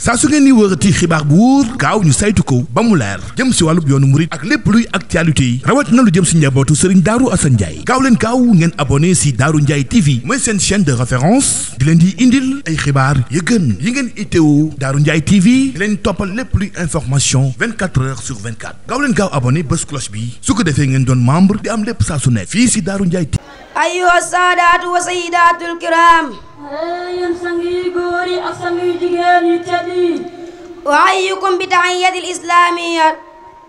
saa su ngeen ni wërati xibaar bu wóor gaaw ñu saytu ko ba mu leer jëm si wàllub yoonu murit ak lépp luy actualité yi rawat na lu jëm si njabootu Serigne Darou Assane Ndiaye gaaw leen gaaw ngeen abonné si Darou Ndiaye TV mooy seen chaîne de référence di leen di indil ay xibaar yu gën yi ngeen itteewu Darou Ndiaye TV di leen toppal lépp luy information 24 heures sur 24 gaaw leen gaaw abonné bés cloche bi su ko defee ngeen doon membre di am lépp saa su ne fii si Darou Ndiaye TV. ayyuha saadaatu wa sayidaatul kiram yéen sang yu góor yi ak sang yu jigéen yu tedd yi uhayyukum bi tahiyyati al-islamiyya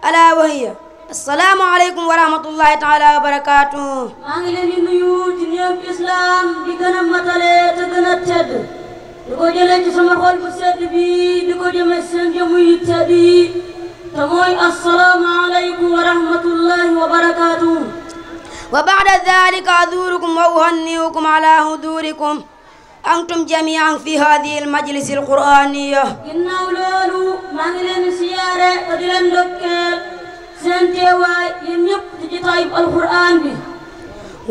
ala wa hiya assalaamu aleykum wa rahmatullahi taala wa barakatuh. maa ngi leen di nuyu ci néew islam di gën a matale te gën a tedd di ko jëlee ci sama xol bu sedd bi di ko jëmee seen jëmu yu tedd yi te mooy assalaamu aleykum wa rahmatullahi wa barakatuh. wa ba'da dhalika azurukum wa uhanniukum ala hudurikum antum jami'an fi hadhihi al-majlis al-qur'aniyya. ginnaaw loolu maa ngi leen di siyaare te di leen ndokkeel seen teewaay yéen ñëpp ci jotaayub alqur'an bi.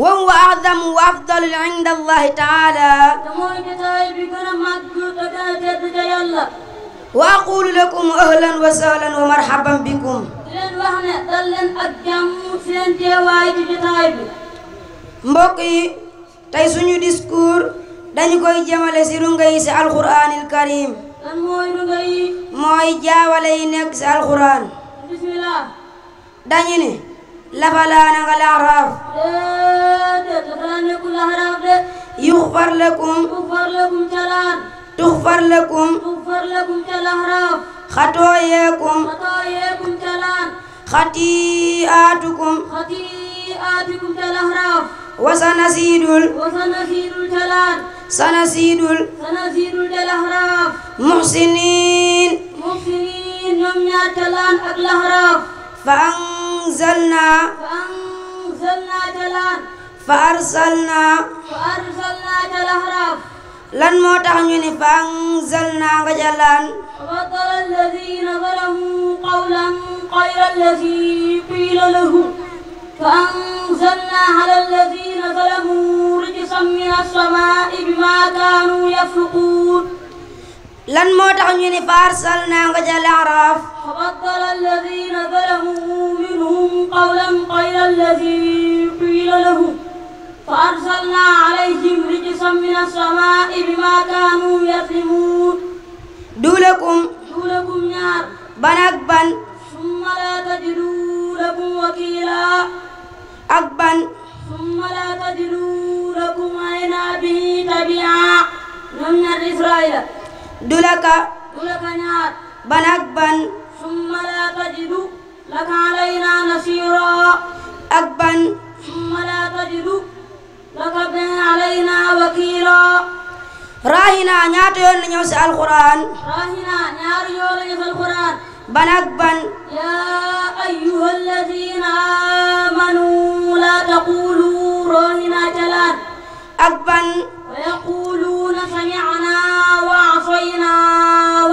wa huwa a'zamu wa afdalu 'inda Allahi ta'ala. te mooy jotaay bi gën a màgg te gën a tedd ca Yàlla. wa aqulu lakum ahlan wa sahlan wa marhaban bikum. di leen wax ne dal leen ak jàmm seen teewaay ci jotaay bi. mbokk yi tey suñu discours dañu koy jëmale si runga yi si alqur'anil karim. lan mooy runga yi. mooy jaawale yi nekk si alqur'an. bismillah. dañu ne lafalaana nga laxraaf. déedéet lafalaan nekkul laxraaf de. yuxfar lakum. yuxfar lakum calaan. tuxfar lakum. tuxfar lakum ca laxraaf. xatooyeekum. xatooyeekum calaan. xati'aatukum. xati'aatikum ca laxraaf. wasanasiidul. wasanasiidul calaan. sanasiidul. sanasiidul ca laxraaf. muxsiniin. muxsiniin ñoom ñaar calaan ak laxraaf. fa anzalnaa. fa anzalnaa calaan. fa arsalnaa. fa arsalnaa ca laxraaf. lan moo tax ñu ne fa anzalnaa nga jalaan. فبدل الذين ظلموا قولا غير الذي قيل لهم فأنزلنا على الذين ظلموا رجسا من السماء بما كانوا يفسقون. lan moo tax ñu ne fa arsalnaa nga jal Araaf. فبدل الذين ظلموا منهم قولا غير الذي قيل لهم فأرسلنا عليهم رجسا من السماء بما كانوا يظلمون. duulakum. duulakum ñaar. ban ak ban. summa laa tajidu lakum wakiila. ak ban. summa laa tajidu lakum aynaa bihi tabi'a. ñoom ñaar Israaïla. duulaka. duulaka ñaar. ban ak ban. summa laa tajidu laka alaynaa nasiira. ak ban. summa laa tajidu laka alaynaa wakiila. raahina ñaata yoon la ñëw si alquran. raahina ñaari yoon la ñëw si alquran. ban ak ban. yaa ayyuha alladina amanu laa taqulu raahina jalaan. ak ban. wa yaquluuna samicna wa asayna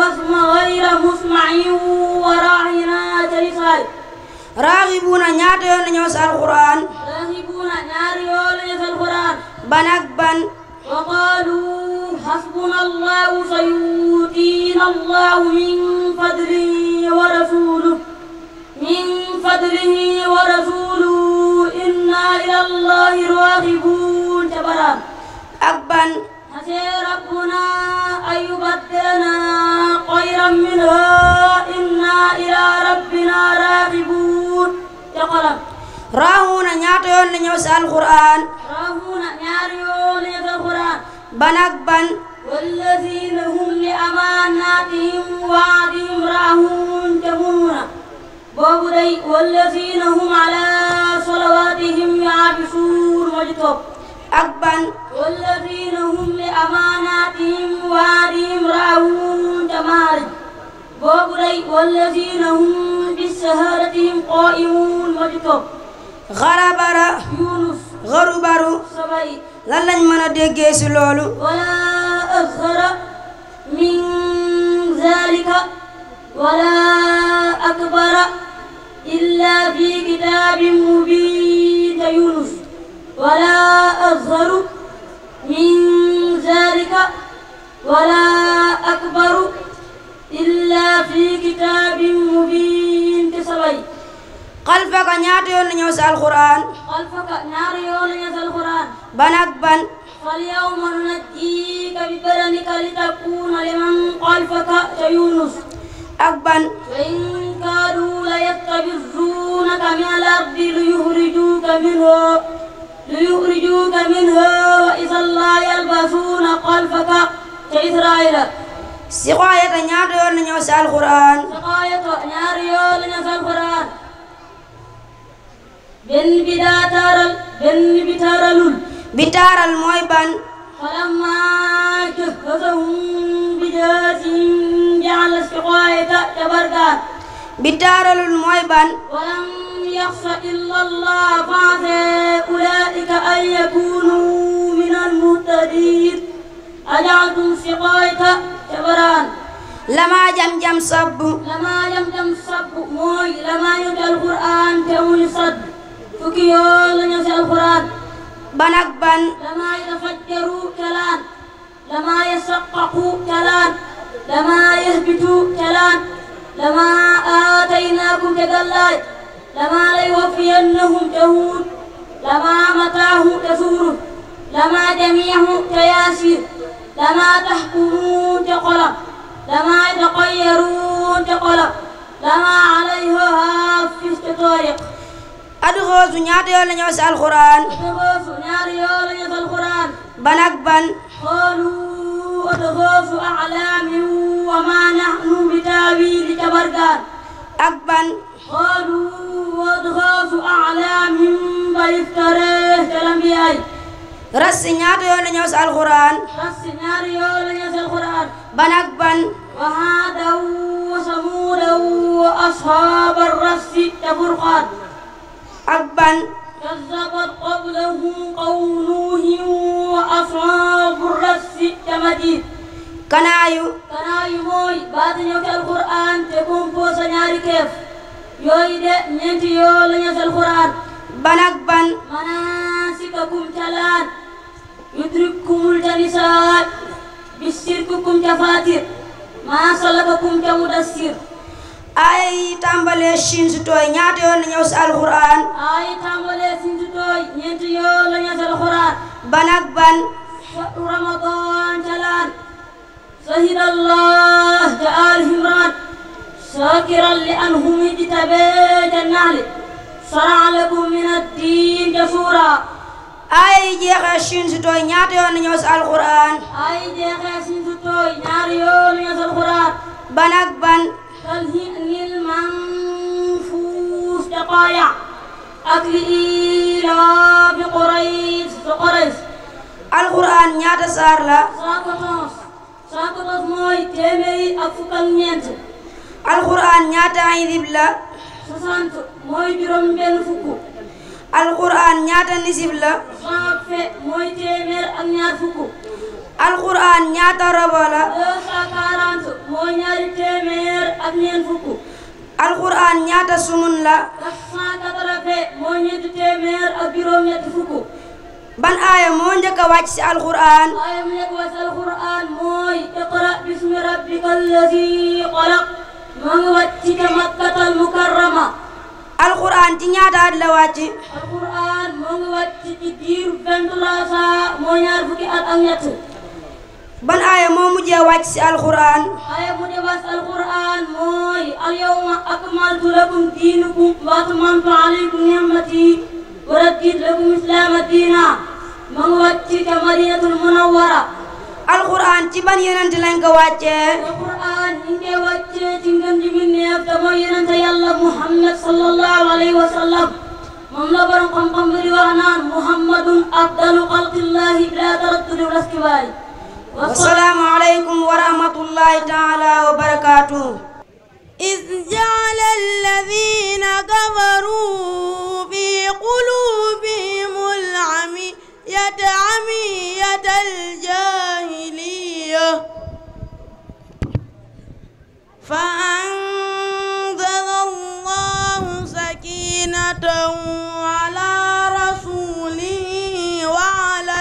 wasma gayra musmacin wa raahina jalisaay. raaxibuuna ñaata yoon la ñëw si alquran. raaxibuuna ñaari yoon la ñëw si alquran. ban ak ban. wa qaalu حسبنا الله سيؤتينا الله من فضله ورسوله إنا إلى الله راغبون جبران. أكبر. عسى ربنا أن يبدلنا خيرا منها إنا إلى ربنا راغبون جقلم. راهونا ñaata yoon la ñëw si alquran. راهونا ñaari yoon la ñëw si alquran. ban ak ban. والذين هم لأماناتهم وعدهم راهون جمونا boobu day والذين هم على صلواتهم يحافظون مجتوب. ak ban. والذين هم لأماناتهم وعدهم راهون جمارج boobu day والذين هم بشهادتهم قائمون مجتوب. xarabara. Yunus. xarubaru. sabay. lan lañ mën a déggee si loolu. wala azhara min zalika wala akbara illa fi kitabin mubin te Yunus. wala azharu min zalika wala akbaru xalfaka ñaata yoon la ñëw si alquran xalfaka ñaari yoon la ñëw si alquran ban ak ban فاليوم ننجيك ببدنك لتكون لمن خلفك كيونس ak ban وإن كادوا ليستفزونك من الأرض ليخرجوك منها وإذا لا يلبثون خلفك كإسرائيل siqaayata ñaata yoon la ñëw si alquran siqaayata ñaari yoon la ñëw si alquran benn bi daa taaral benn bi taaralul bi taaral mooy ban فلما جهزهم بجهازهم جعل السقاية كبرقان bi taaralul mooy ban ولم يخش إلا الله فعسى أولئك أن يكونوا من المهتدين أجعلتم السقاية كبران lama jam sabbu لما يمجم الصب موي لما يمجم القرآن تموي صد فكيو لن يسأل القرآن ban ak ban لما يتفجروا كلام لما يشققوا كلام لما يهبطوا كلام لما آتيناكم تقلاي لما ليوفينهم تهود لما متاه تسور لما جميعه تياسير لما تحكمون تقلب لما يتقيرون تقلب لما عليها حافظ تطارق adxoosu ñaata yoon la ñëw si alquran أدغوث نار يوم يسأل القرآن ban ak ban قالوا أدغوث أعلام وما نحن بتاويل كبرقان ak ban قالوا أدغوث أعلام بيفتريه كالأنبياء rassi ñaata yoon la ñëw si alquran بس نار يوم يسأل القرآن ban ak ban وعادا وثمودا وأصحاب الرس كفرقان ak ban كذبت قبلهم قوم نوح وأصحاب الرس كمدين kanaayu kanaayu mooy baati ñëw ci alquran te composé ñaari keef yooyu de ñeenti yoo la ñëw ci alquran ban ak ban manasikakum calaan yudrikkumul janisaat bisirkukum ca fatir maa salakakum ca mudassir ay tàmbalee Chine su tooy ñaata yoon la ñëw si alquran ay tàmbalee sintu tooy ñeenti yoo la ñëw ci alquran ban ak ban shahru ramadan calaan شهد الله تعالى همران شاكرا لأنهم اجتبيت النعل شرع لكم من الدين جسورا ay jeexee Chine su tooy ñaata yoon la ñëw si alquran أي جيخي سنتوي نار يوم يسال القرآن ban ak ban كالهئن المنفوس تقايع أكل إيلاف قريش alquran ñaata saar la ساكتوس موي تيمي أفكال نينت alquran ñaata hizib la 60 موي جروم بن فكو alquran ñaata nisib la Safe mooy téeméer ak ñaar fukk. alquran ñaata robo la 240 mooy ñaari téeméer ak ñeent fukk. alquran ñaata sumun la 480 mooy ñeenti téeméer ak juróom-ñetti fukk. ban aaya moo njëkk a wàcc ci alquran aaya mu nekk wàcc alquran mooy iqra bismi rabbika allazi xalaq moo ngi wàcc ca makkatal mukarrama. alquran ci ñaata at la wàcc alquran moo ngi wàcc ci diiru 23 saa moo ñaar fukki at ak ñett. ban aaya moo mujjee wàcc ci alquran aaya mu di wàcc alquran mooy alyawma akmaltu lakum diinakum wa atmamtu alaykum ni'mati wa raditu lakum islaama diina moo ngi wàcc ca madinatul munawwara. alquran ci ban yonent lañ ko wàccee alquran ñu ngi koy wàccee ci ngën ji mbindeef te mooy yonente yàlla muhammad sallallahu alayhi wa sallam moom la borom xam-xam bi di wax naan muhammadun afdalu xalqillahi bila taraddudi wala istibaari. wasalaamu aleykum wa rahmatullahi taala wa barakatuh إذ جعل الذين كفروا في قلوبهم العمية عمية الجاهلية فأنزل الله سكينته على رسوله وعلى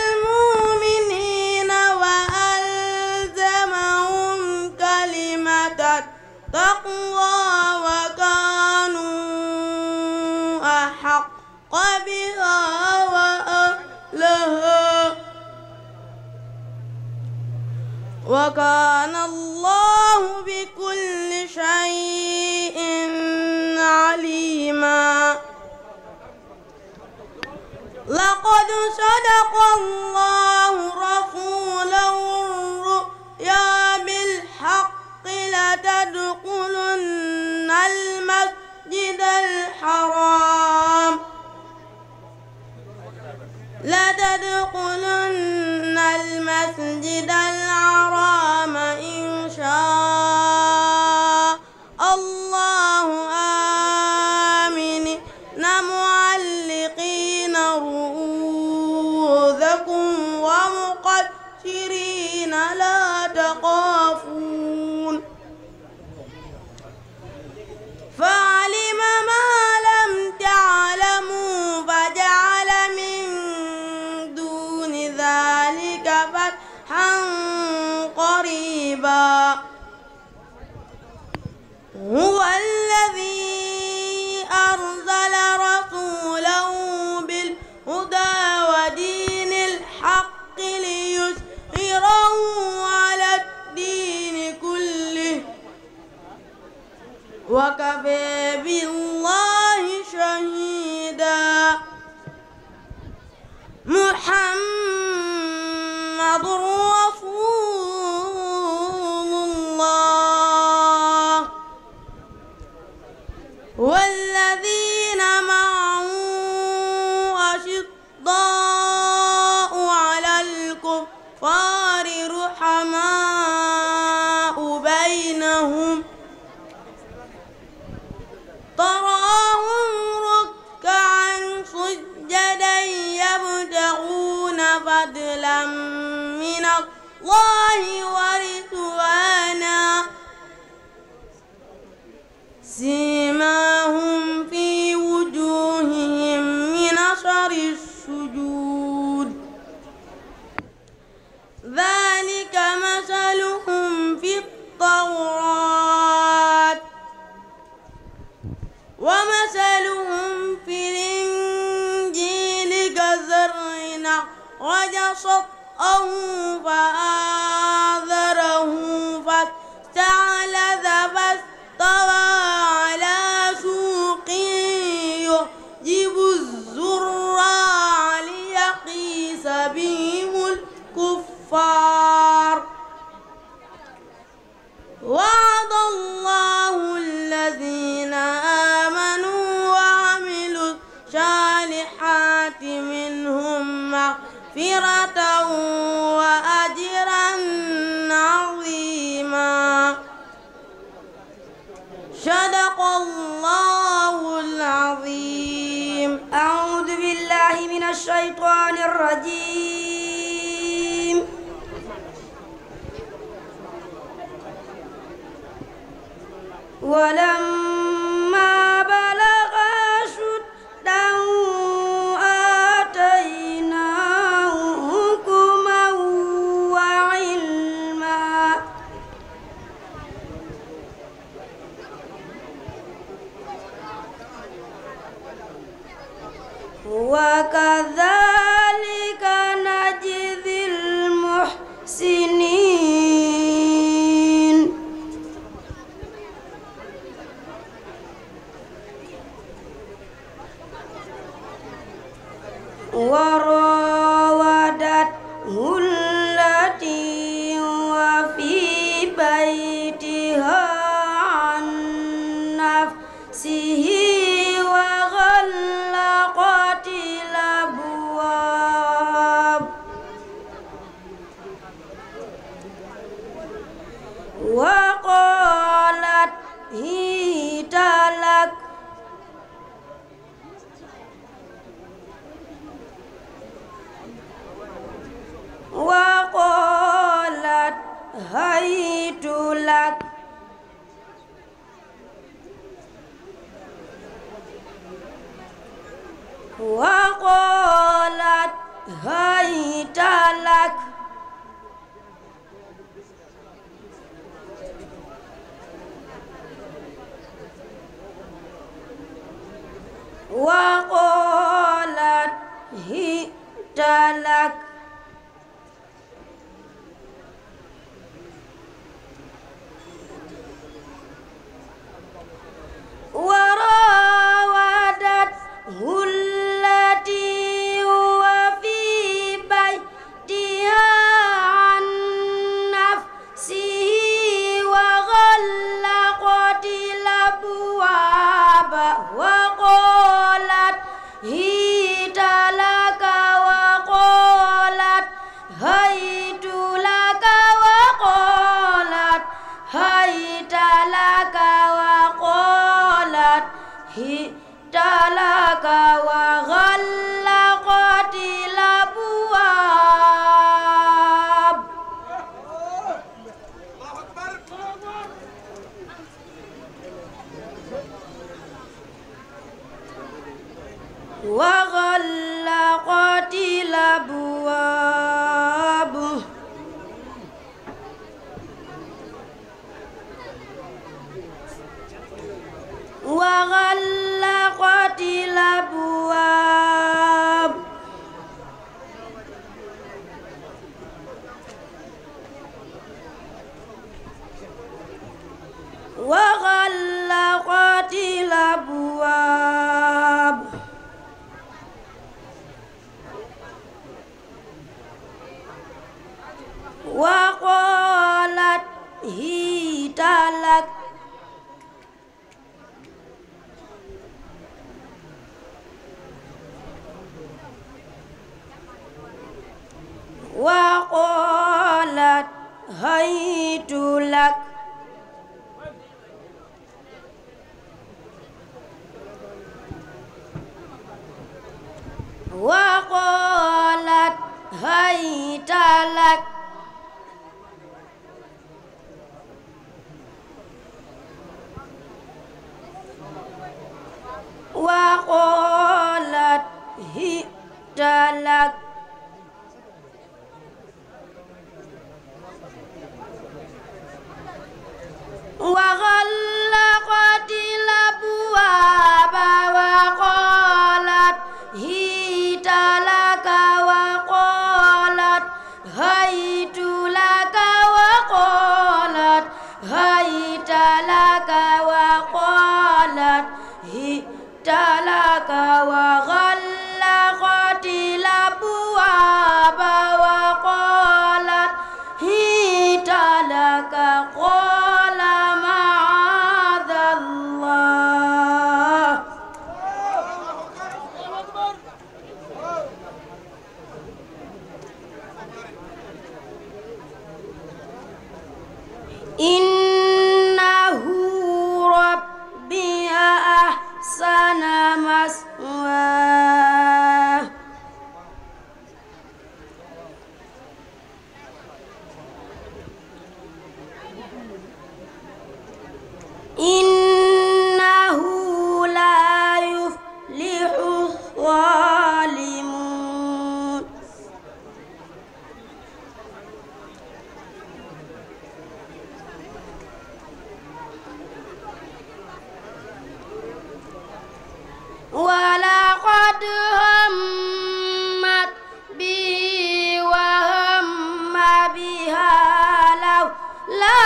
المؤمنين وألزمهم وكان الله بكل شيء عليما لقد صدق الله رسوله الرؤيا بالحق لتدخلن المسجد الحرام إن شاء الله آمنين معلقين رؤوسكم ومقصرين لا تخافون فعلم ما لم تعلموا فجعل من دون ذلك فتحا قريبا هو الذي أرسل رسوله بالهدى ودين الحق ليظهره على الدين كله وكفى بالله شهيدا محمد رسول الله والذين معه أشداء على الكفار رحماء بينهم تراهم ركعا سجدا يبتغون فضلا من الله ورضوانا سيماهم في وجوههم من أثر السجود ذلك مثلهم في التوراة ومثلهم في الإنجيل كزرع أخرج شطأه فآزره فاستغلظ فاستوى على سوقه يعجب الزراع ليغيظ بهم الكفار وعد الله الذين آمنوا وعملوا الصالحات منهم مغفرة وأجرا عظيما صدق الله العظيم. أعوذ بالله من الشيطان الرجيم. ولما بلغ أشده آتيناه حكما وعلما وكذلك نجزي المحسنين. وراودته التي هو في بيتها عن نفسه وغلقت الأبواب وقالت هيت لك وقالت هيت لك وقالت هيت لك وقالت هيت لك وراودته التي هو في بيتها عن نفسه وغلقت الأبواب وقالت هيت لك وقالت هيت لك وقالت هيت لك وقالت هيت لك وغلقت الأبواب وغلقت الأبواب وغلقت الأبواب وغلقت الأبواب وقالت هيت لك وقالت هيت لك وقالت هيت لك وقالت هيت لك وغلقت الأبواب وقالت هيت لك وقالت هيت لك وقالت هيت لك وقالت هيت لك وغلقت الأبواب وقالت هيت لك قال معاذ الله إنه ربي أحسن مثواه إنه لا يفلح الظالمون ولقد همت به وهم بها لولا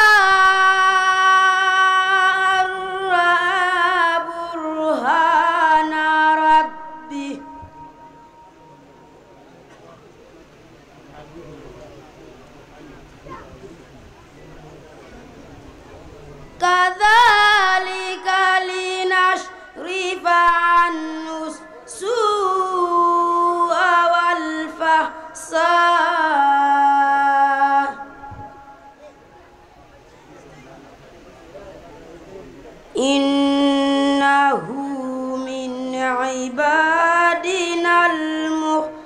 أن رأى برهان ربه كذلك لنصرف عنه السوء والفحشاء إنه من عبادنا المخلصين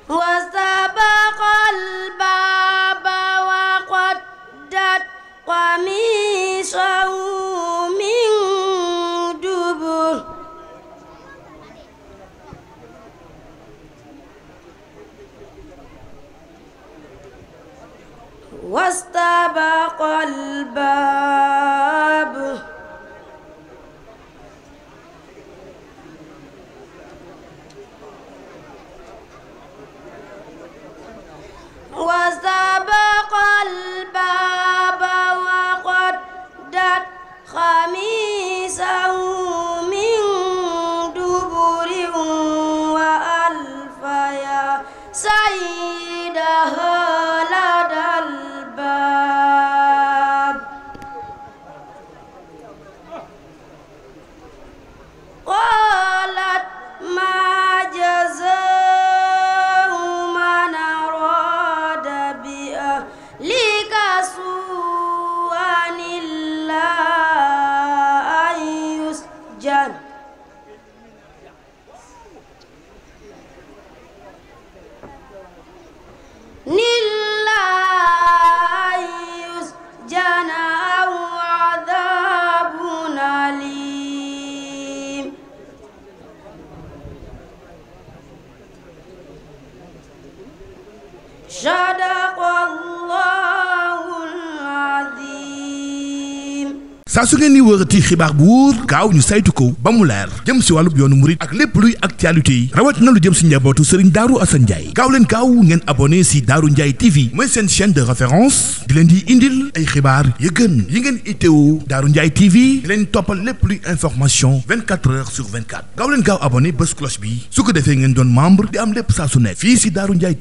وسبق الباب وقدت قميصه من دبر واستبق الباب saa su ngeen ni wërati xibaar bu wóor gaaw ñu saytu ko ba mu leer jëm si wàllub yoonu murit ak lépp luy actualité yi rawat na lu jëm si njabootu Serigne Darou Assane Ndiaye gaaw leen gaaw ngeen abonné si Darou Ndiaye TV mooy seen chaîne de référence di leen di indil ay xibaar yu gën yi ngeen itteewu Darou Ndiaye TV di leen toppal lépp luy information 24 heures sur 24 gaaw leen gaaw abonné bés cloche bi su ko defee ngeen doon membre di am lépp saa su nekk fii si Darou Ndiaye